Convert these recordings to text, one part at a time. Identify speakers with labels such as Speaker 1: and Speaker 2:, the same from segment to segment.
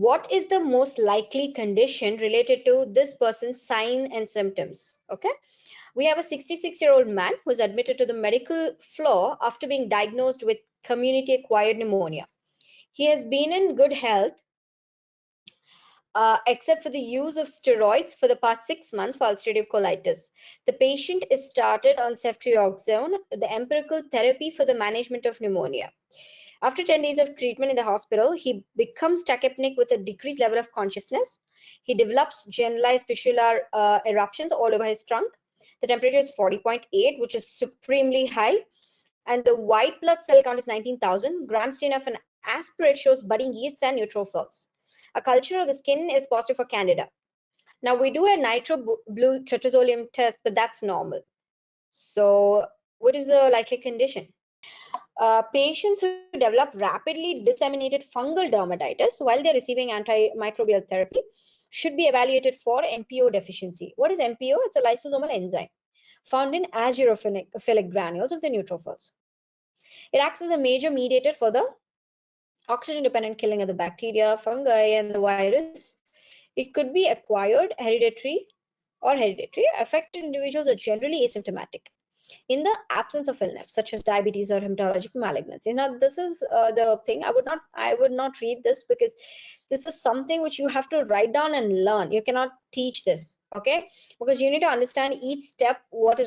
Speaker 1: what is the most likely condition related to this person's sign and symptoms? Okay, we have a 66-year-old man who is admitted to the medical floor after being diagnosed with community-acquired pneumonia. He has been in good health except for the use of steroids for the past 6 months for ulcerative colitis. The patient is started on ceftriaxone, the empirical therapy for the management of pneumonia. After 10 days of treatment in the hospital, he becomes tachypneic with a decreased level of consciousness. He develops generalized pustular eruptions all over his trunk. The temperature is 40.8, which is supremely high. And the white blood cell count is 19,000. Gram stain of an aspirate shows budding yeasts and neutrophils. A culture of the skin is positive for Candida. Now, we do a nitro blue tretrazolium test, but that's normal. So what is the likely condition? Patients who develop rapidly disseminated fungal dermatitis while they're receiving antimicrobial therapy should be evaluated for MPO deficiency. What is MPO? It's a lysosomal enzyme found in azurophilic granules of the neutrophils. It acts as a major mediator for the oxygen-dependent killing of the bacteria, fungi, and the virus. It could be acquired, hereditary. Affected individuals are generally asymptomatic in the absence of illness, such as diabetes or hematologic malignancy. Now, this is the thing. I would not read this because this is something which you have to write down and learn. You cannot teach this, okay? Because you need to understand each step, what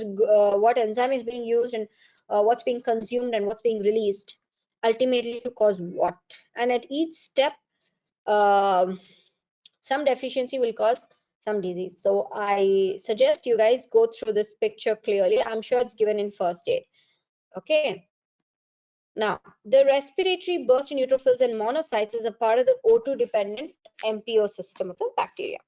Speaker 1: enzyme is being used, and what's being consumed and what's being released, ultimately to cause what. And at each step, some deficiency will cause some disease. So I suggest you guys go through this picture clearly. I'm sure it's given in first aid. Okay. Now, the respiratory burst in neutrophils and monocytes is a part of the O2 dependent MPO system of the bacteria,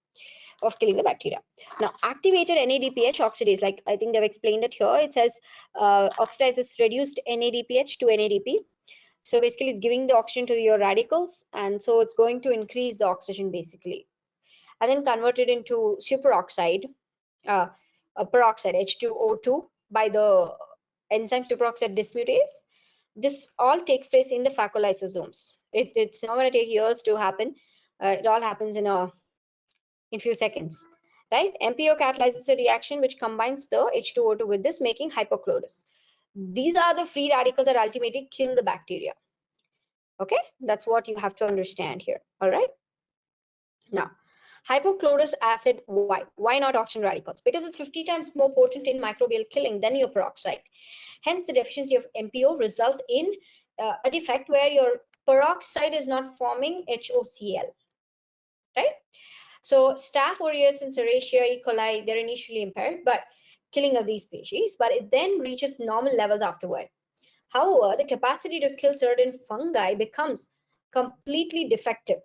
Speaker 1: of killing the bacteria. Now, activated NADPH oxidase, like I think they've explained it here. It says oxidizes reduced NADPH to NADP. So basically it's giving the oxygen to your radicals, and so it's going to increase the oxygen basically, and then converted into superoxide, peroxide, H2O2, by the enzyme superoxide dismutase. This all takes place in the phacolysosomes. It's not going to take years to happen. It all happens in few seconds, right? MPO catalyzes a reaction which combines the H2O2 with this, making hypochlorous. These are the free radicals that ultimately kill the bacteria. Okay, that's what you have to understand here. All right. Now, hypochlorous acid, why not oxygen radicals? Because it's 50 times more potent in microbial killing than your peroxide. Hence, the deficiency of MPO results in a defect where your peroxide is not forming HOCl, right? So, Staph aureus and Serratia, E. coli, they're initially impaired, but killing of these species, but it then reaches normal levels afterward. However, the capacity to kill certain fungi becomes completely defective.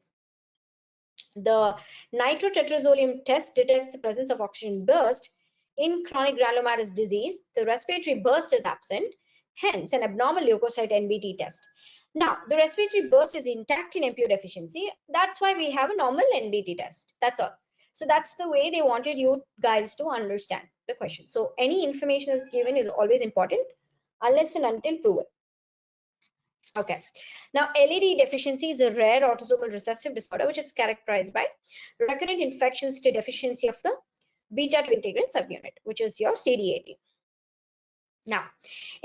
Speaker 1: The nitrotretrazolium test detects the presence of oxygen burst. In chronic granulomatous disease, the respiratory burst is absent, hence an abnormal leukocyte NBT test. Now, the respiratory burst is intact in MPO deficiency. That's why we have a normal NBT test. That's all. So that's the way they wanted you guys to understand the question. So any information that's given is always important unless and until proven. Okay, now LED deficiency is a rare autosomal recessive disorder which is characterized by recurrent infections to deficiency of the beta-2 integrin subunit, which is your CD18. Now,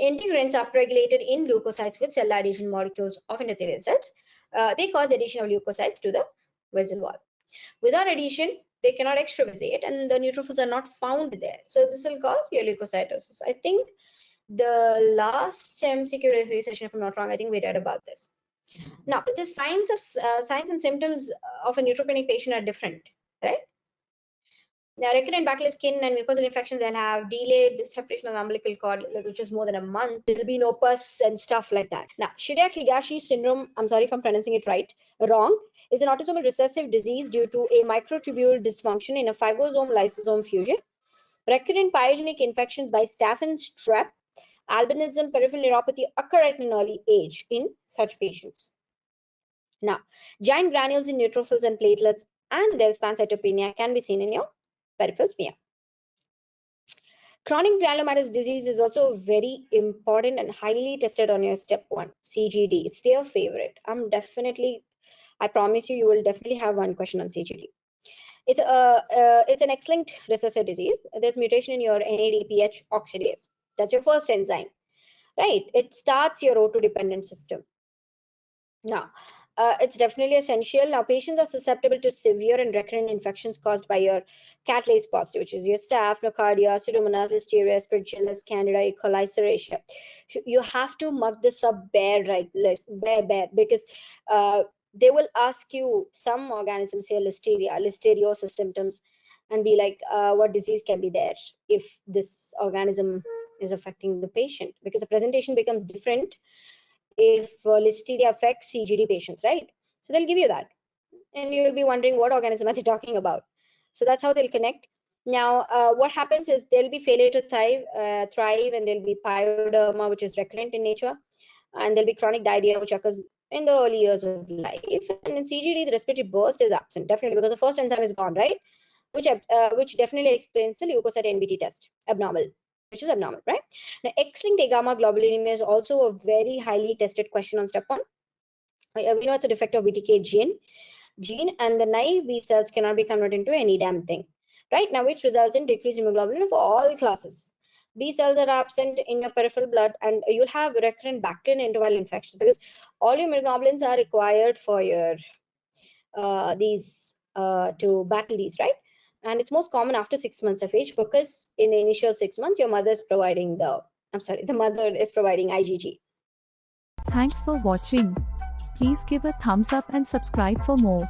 Speaker 1: integrins are upregulated in leukocytes with cell adhesion molecules of endothelial cells. They cause adhesion of leukocytes to the vessel wall. Without adhesion, they cannot extravasate and the neutrophils are not found there. So this will cause your leukocytosis. I think the last MCQ review session, if I'm not wrong, I think we read about this. Now, the signs and symptoms of a neutropenic patient are different, right? Now, recurrent bacillus skin and mucosal infections, they'll have delayed separation of the umbilical cord, which is more than a month. There'll be no pus and stuff like that. Now, Shiryak-Higashi syndrome, I'm sorry if I'm pronouncing it wrong, is an autosomal recessive disease due to a microtubule dysfunction in a phagosome-lysosome fusion. Recurrent pyogenic infections by staph and strep, albinism, peripheral neuropathy occur at an early age in such patients. Now, giant granules in neutrophils and platelets and their pancytopenia can be seen in your peripheral smear. Chronic granulomatous disease is also very important and highly tested on your step 1, CGD. It's their favorite. I'm definitely I promise you, you will definitely have one question on CGD. It's an X-linked recessive disease. There's mutation in your NADPH oxidase. That's your first enzyme, right? It starts your O2 dependent system. Now, it's definitely essential. Now, patients are susceptible to severe and recurrent infections caused by your catalase positive, which is your staph, nocardia, pseudomonas, listeria, aspergillus, candida, E. coli, serratia. You have to mug this up bare, right? Bare, because they will ask you some organisms, say listeriosis symptoms, and be like, what disease can be there if this organism is affecting the patient? Because the presentation becomes different if listeria affects CGD patients, right? So they'll give you that, and you'll be wondering what organism are they talking about. So that's how they'll connect. Now, what happens is there'll be failure to thrive, and there'll be pyoderma, which is recurrent in nature, and there'll be chronic diarrhea, which occurs in the early years of life. And in CGD, the respiratory burst is absent, definitely, because the first enzyme is gone, right? Which definitely explains the leukocyte NBT test abnormal, which is abnormal, right? Now, X-linked gamma globulinemia is also a very highly tested question on step 1. We know it's a defect of BTK gene, and the naive B cells cannot be converted into any damn thing, right? Now, which results in decreased hemoglobin for all classes. B cells are absent in your peripheral blood, and you'll have recurrent bacterial interviral infections, because all your immunoglobulins are required for your to battle these, right? And it's most common after 6 months of age, because in the initial 6 months, your mother is providing the mother is providing IgG.
Speaker 2: Thanks for watching. Please give a thumbs up and subscribe for more.